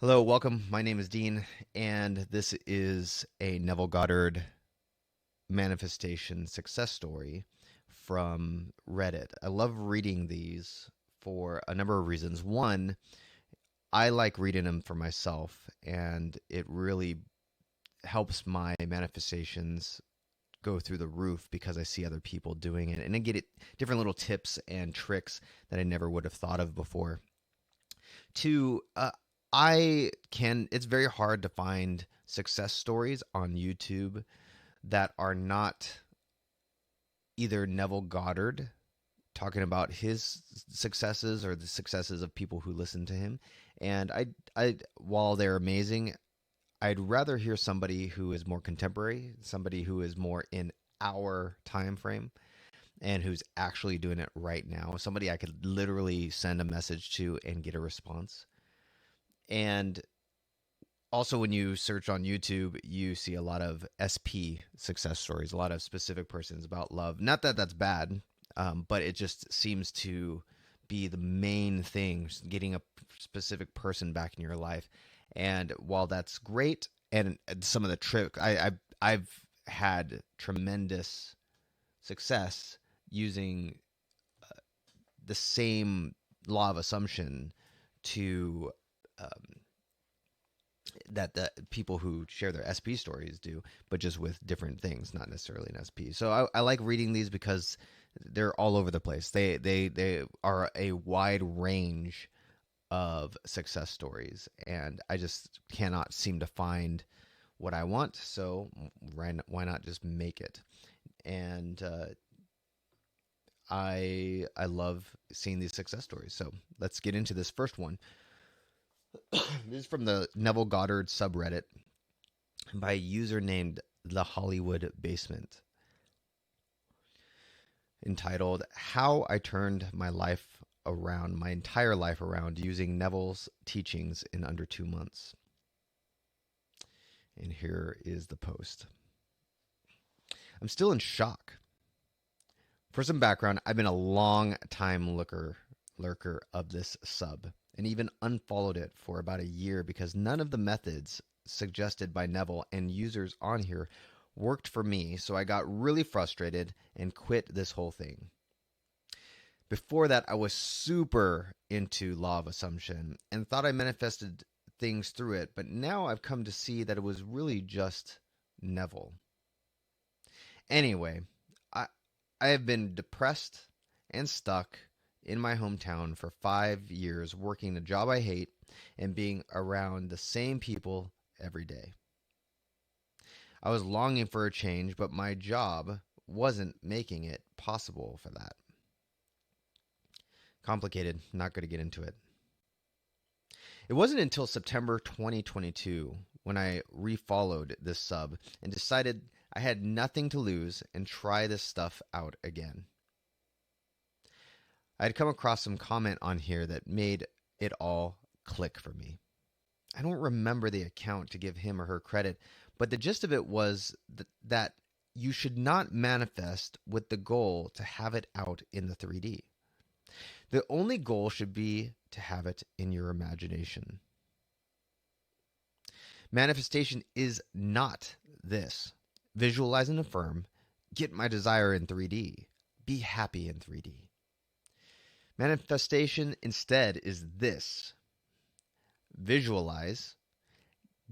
Hello, welcome. My name is Dean, and this is a Neville Goddard manifestation success story from Reddit. I love reading these for a number of reasons. One, I like reading them for myself, and it really helps my manifestations go through the roof because I see other people doing it, and I get different little tips and tricks that I never would have thought of before. Two, it's very hard to find success stories on YouTube that are not either Neville Goddard talking about his successes or the successes of people who listen to him. And while they're amazing, I'd rather hear somebody who is more contemporary, somebody who is more in our time frame and who's actually doing it right now, somebody I could literally send a message to and get a response. And also, when you search on YouTube, you see a lot of SP success stories, a lot of specific persons about love. Not that that's bad, but it just seems to be the main thing, getting a specific person back in your life. And while that's great, and some of the trick, I've had tremendous success using the same law of assumption to um, that the people who share their SP stories do, but just with different things, not necessarily an SP. So I like reading these because they're all over the place. They are a wide range of success stories, and I just cannot seem to find what I want. So why not just make it? And I love seeing these success stories. So let's get into this first one. This is from the Neville Goddard subreddit by a user named The Hollywood Basement, entitled How I Turned My Life Around, My Entire Life Around Using Neville's Teachings in Under 2 months. And here is the post. I'm still in shock. For some background, I've been a long time lurker of this sub, and even unfollowed it for about a year because none of the methods suggested by Neville and users on here worked for me, so I got really frustrated and quit this whole thing. Before that, I was super into law of assumption and thought I manifested things through it, but now I've come to see that it was really just Neville. Anyway, I, I have been depressed and stuck in my hometown for 5 years, working a job I hate and being around the same people every day. I was longing for a change, but my job wasn't making it possible for that. Complicated, not going to get into it. It wasn't until September 2022 when I refollowed this sub and decided I had nothing to lose and try this stuff out again. I had come across some comment on here that made it all click for me. I don't remember the account to give him or her credit, but the gist of it was that you should not manifest with the goal to have it out in the 3D. The only goal should be to have it in your imagination. Manifestation is not this. Visualize and affirm, get my desire in 3D, be happy in 3D. Manifestation instead is this. Visualize,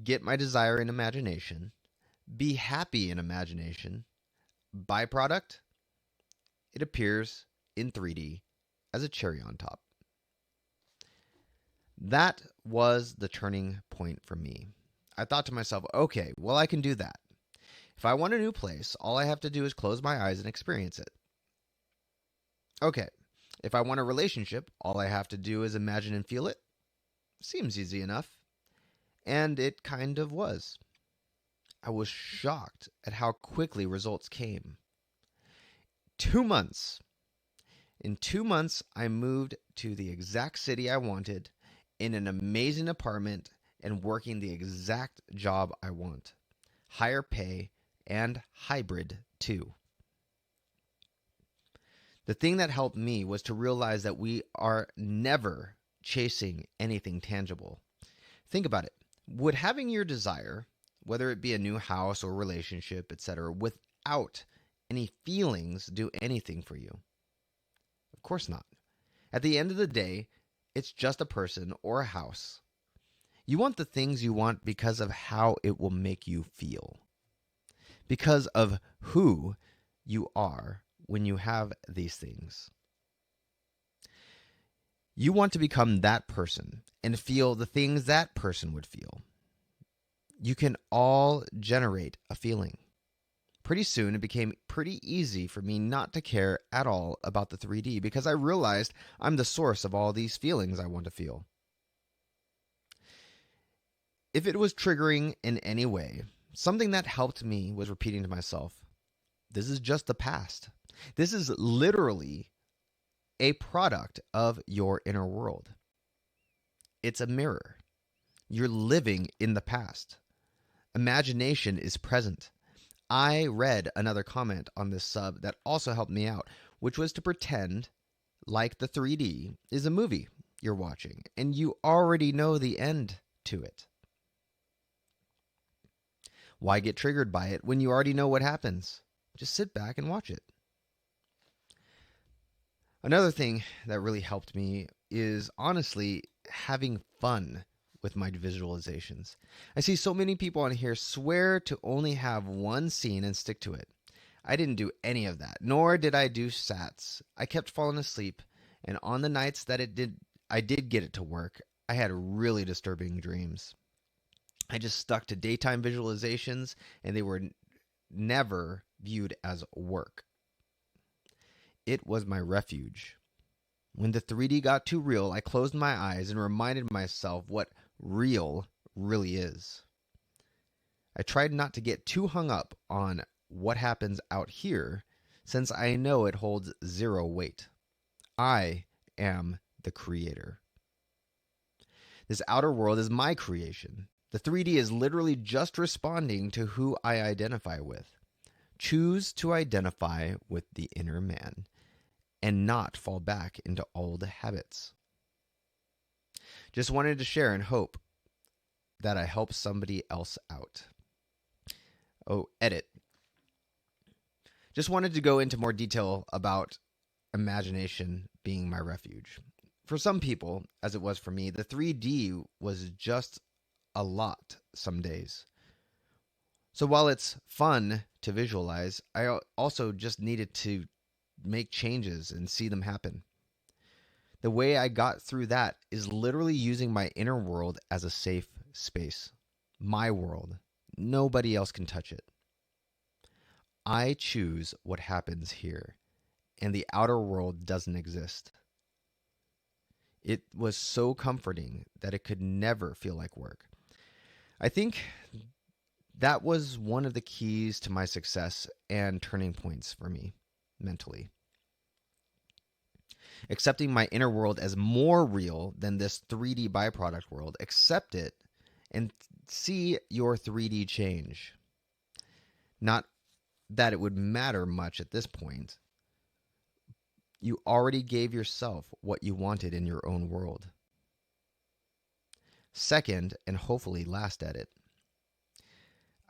get my desire in imagination, be happy in imagination. Byproduct, it appears in 3D as a cherry on top. That was the turning point for me. I thought to myself, okay, well, I can do that. If I want a new place, all I have to do is close my eyes and experience it. Okay, if I want a relationship, all I have to do is imagine and feel it. Seems easy enough. And it kind of was. I was shocked at how quickly results came. 2 months. In 2 months, I moved to the exact city I wanted, in an amazing apartment, and working the exact job I want. Higher pay and hybrid too. The thing that helped me was to realize that we are never chasing anything tangible. Think about it. Would having your desire, whether it be a new house or relationship, etc., without any feelings do anything for you? Of course not. At the end of the day, it's just a person or a house. You want the things you want because of how it will make you feel, because of who you are when you have these things. You want to become that person and feel the things that person would feel. You can all generate a feeling. Pretty soon, it became pretty easy for me not to care at all about the 3D because I realized I'm the source of all these feelings I want to feel. If it was triggering in any way, something that helped me was repeating to myself, this is just the past. This is literally a product of your inner world. It's a mirror. You're living in the past. Imagination is present. I read another comment on this sub that also helped me out, which was to pretend like the 3D is a movie you're watching and you already know the end to it. Why get triggered by it when you already know what happens? Just sit back and watch it. Another thing that really helped me is honestly having fun with my visualizations. I see so many people on here swear to only have one scene and stick to it. I didn't do any of that, nor did I do sats. I kept falling asleep, and on the nights that I did get it to work, I had really disturbing dreams. I just stuck to daytime visualizations, and they were never viewed as work. It was my refuge. When the 3D got too real, I closed my eyes and reminded myself what real really is. I tried not to get too hung up on what happens out here, since I know it holds zero weight. I am the creator. This outer world is my creation. The 3D is literally just responding to who I identify with. Choose to identify with the inner man and not fall back into old habits. Just wanted to share and hope that I help somebody else out. Oh, edit. Just wanted to go into more detail about imagination being my refuge. For some people, as it was for me, the 3D was just a lot some days. So while it's fun to visualize, I also just needed to make changes and see them happen. The way I got through that is literally using my inner world as a safe space. My world. Nobody else can touch it. I choose what happens here, and the outer world doesn't exist. It was so comforting that it could never feel like work. I think that was one of the keys to my success and turning points for me mentally. Accepting my inner world as more real than this 3D byproduct world. Accept it and see your 3D change. Not that it would matter much at this point. You already gave yourself what you wanted in your own world. Second, and hopefully last edit,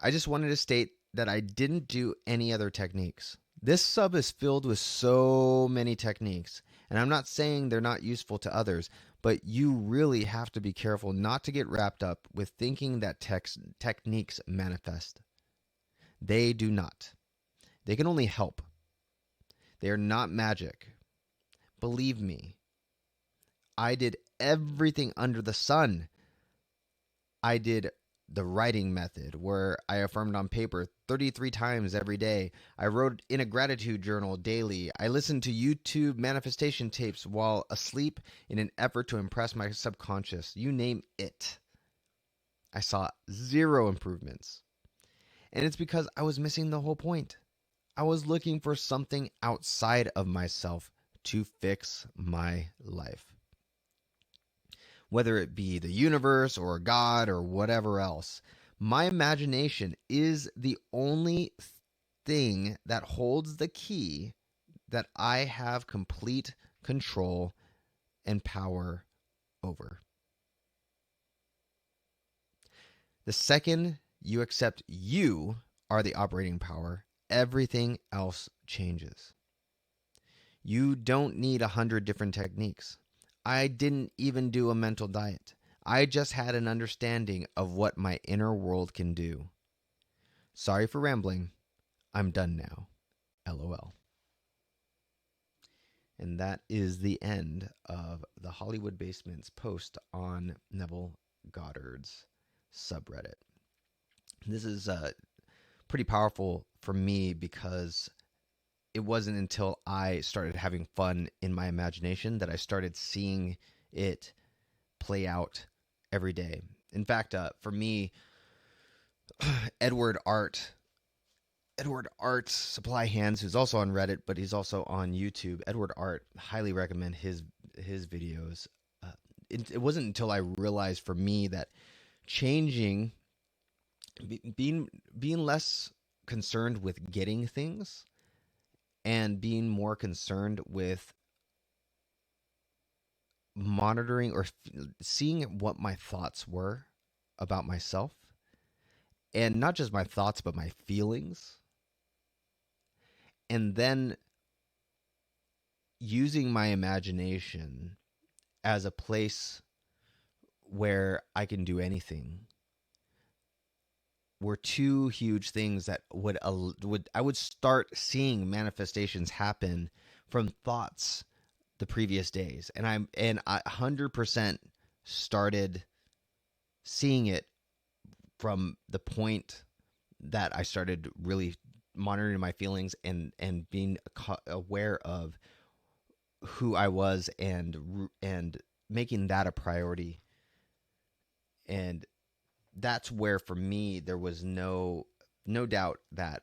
I just wanted to state that I didn't do any other techniques. This sub is filled with so many techniques, and I'm not saying they're not useful to others, but you really have to be careful not to get wrapped up with thinking that techniques manifest. They do not. They can only help. They are not magic. Believe me, I did everything under the sun. I did the writing method where I affirmed on paper 33 times every day. I wrote in a gratitude journal daily. I listened to YouTube manifestation tapes while asleep in an effort to impress my subconscious. You name it. I saw zero improvements. And it's because I was missing the whole point. I was looking for something outside of myself to fix my life. Whether it be the universe or God or whatever else, my imagination is the only thing that holds the key that I have complete control and power over. The second you accept you are the operating power, everything else changes. You don't need 100 different techniques. I didn't even do a mental diet. I just had an understanding of what my inner world can do. Sorry for rambling. I'm done now. LOL. And that is the end of the Hollywood Basements post on Neville Goddard's subreddit. This is pretty powerful for me because it wasn't until I started having fun in my imagination that I started seeing it play out every day. In fact, for me, Edward Art Supply Hands, who's also on Reddit, but he's also on YouTube. Edward Art, highly recommend his videos. It wasn't until I realized for me that changing, being less concerned with getting things and being more concerned with monitoring or seeing what my thoughts were about myself, and not just my thoughts but my feelings, and then using my imagination as a place where I can do anything, were two huge things that would I would start seeing manifestations happen from thoughts the previous days, and I 100% started seeing it from the point that I started really monitoring my feelings and being aware of who I was and making that a priority. And that's where for me there was no doubt that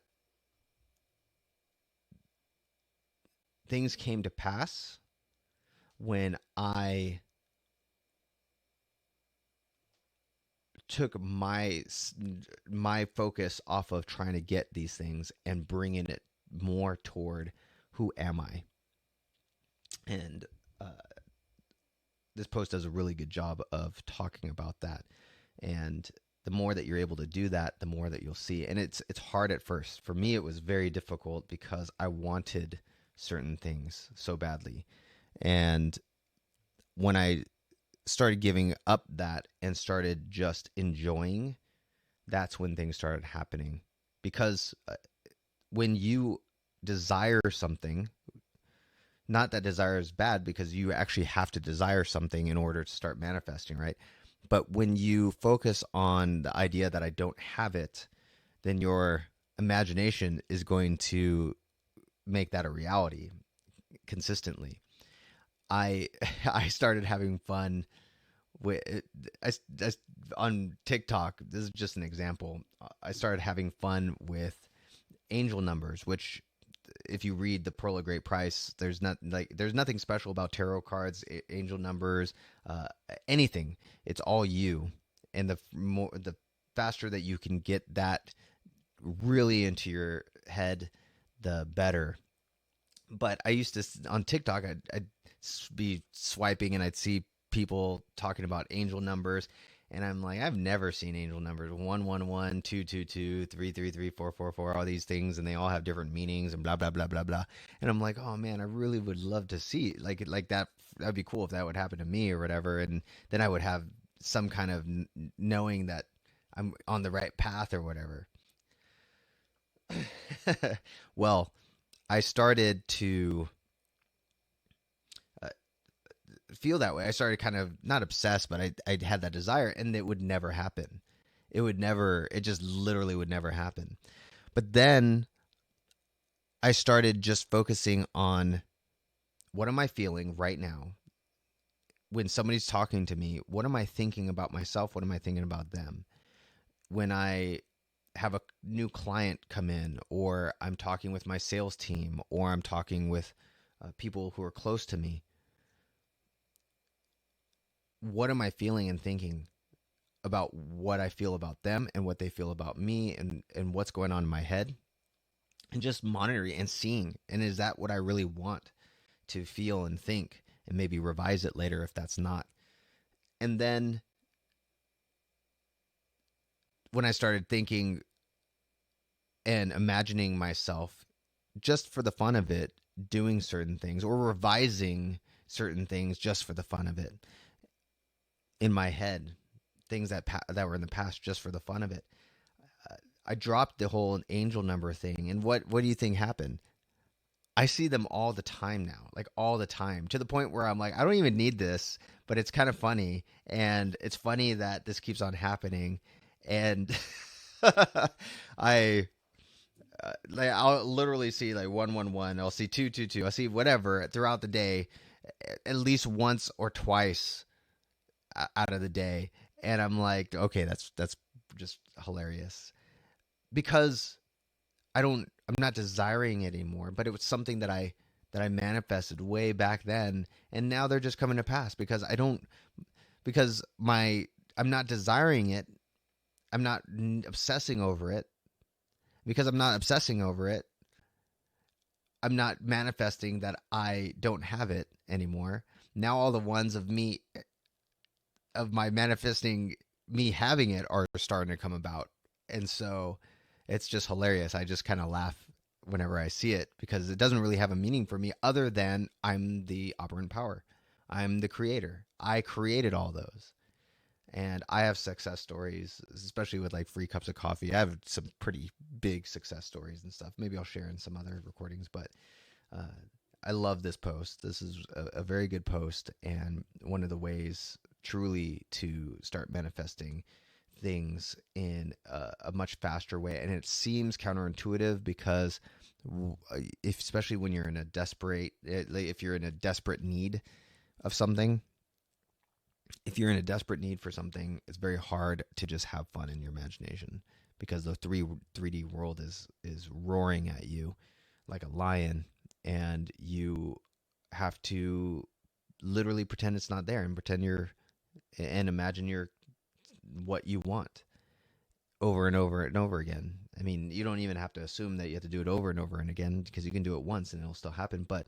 things came to pass when I took my focus off of trying to get these things and bringing it more toward who am I. And this post does a really good job of talking about that. And the more that you're able to do that, the more that you'll see. And it's hard at first. For me, it was very difficult because I wanted certain things so badly. And when I started giving up that and started just enjoying, that's when things started happening. Because when you desire something, not that desire is bad, because you actually have to desire something in order to start manifesting, right? But when you focus on the idea that I don't have it, then your imagination is going to make that a reality consistently. I started having fun with on TikTok. This is just an example. I started having fun with angel numbers, which if you read the Pearl of Great Price, there's nothing special about tarot cards, angel numbers, anything. It's all you, and the faster that you can get that really into your head, the better. But I used to on TikTok, I'd be swiping and I'd see people talking about angel numbers, and I'm like, I've never seen angel numbers 111, 222, 333, 444, all these things, and they all have different meanings and blah blah blah blah blah. And I'm like, oh man, I really would love to see like that. That'd be cool if that would happen to me or whatever, and then I would have some kind of knowing that I'm on the right path or whatever. Well, I started to feel that way. I started kind of not obsessed, but I had that desire, and it would never happen. It just literally would never happen. But then I started just focusing on what am I feeling right now? When somebody's talking to me, what am I thinking about myself? What am I thinking about them? When I have a new client come in, or I'm talking with my sales team, or I'm talking with people who are close to me, what am I feeling and thinking about what I feel about them and what they feel about me, and what's going on in my head, and just monitoring and seeing, and is that what I really want to feel and think, and maybe revise it later if that's not. And then when I started thinking and imagining myself just for the fun of it doing certain things or revising certain things just for the fun of it in my head, things that were in the past just for the fun of it. I dropped the whole angel number thing, and what do you think happened? I see them all the time now, like all the time, to the point where I'm like, I don't even need this, but it's kind of funny, and it's funny that this keeps on happening, and I like I'll literally see like 111, I'll see 222, I'll see whatever throughout the day, at least once or twice out of the day, and I'm like, okay, that's just hilarious because I'm not desiring it anymore, but it was something that I manifested way back then, and now they're just coming to pass because I don't because my I'm not desiring it. I'm not obsessing over it. Because I'm not obsessing over it, I'm not manifesting that I don't have it anymore. Now all the ones of my manifesting me having it are starting to come about. And so it's just hilarious. I just kind of laugh whenever I see it because it doesn't really have a meaning for me other than I'm the operant power. I'm the creator. I created all those. And I have success stories, especially with like free cups of coffee. I have some pretty big success stories and stuff. Maybe I'll share in some other recordings, but uh, I love this post. This is a very good post and one of the ways truly to start manifesting things in a much faster way. And it seems counterintuitive because especially when you're in a if you're in a desperate need of something, if you're in a desperate need for something, it's very hard to just have fun in your imagination because the 3D world is roaring at you like a lion, and you have to literally pretend it's not there and imagine you're what you want over and over and over again. I mean, you don't even have to assume that you have to do it over and over and again because you can do it once and it'll still happen. But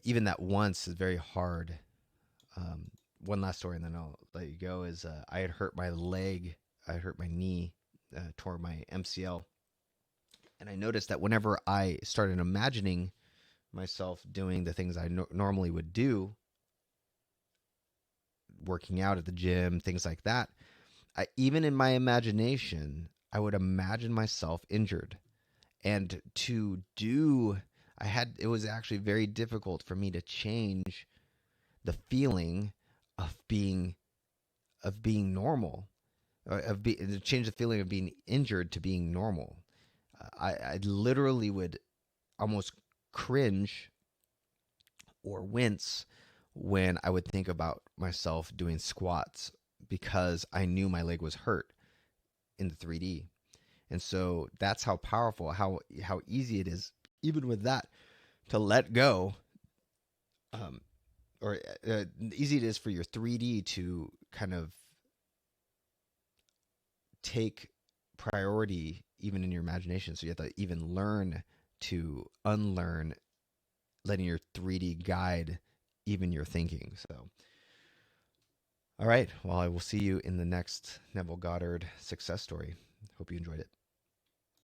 even that once is very hard. One last story and then I'll let you go is I had hurt my leg. I hurt my knee, tore my MCL. And I noticed that whenever I started imagining myself doing the things I normally would do, working out at the gym, things like that, even in my imagination, I would imagine myself injured. And it was actually very difficult for me to change the feeling of being normal, to change the feeling of being injured to being normal. I literally would almost cringe or wince when I would think about myself doing squats because I knew my leg was hurt in the 3D. And so that's how powerful, how easy it is, even with that, to let go, or easy it is for your 3D to kind of take priority even in your imagination. So you have to even learn to unlearn letting your 3D guide even your thinking. So, all right. Well, I will see you in the next Neville Goddard success story. Hope you enjoyed it.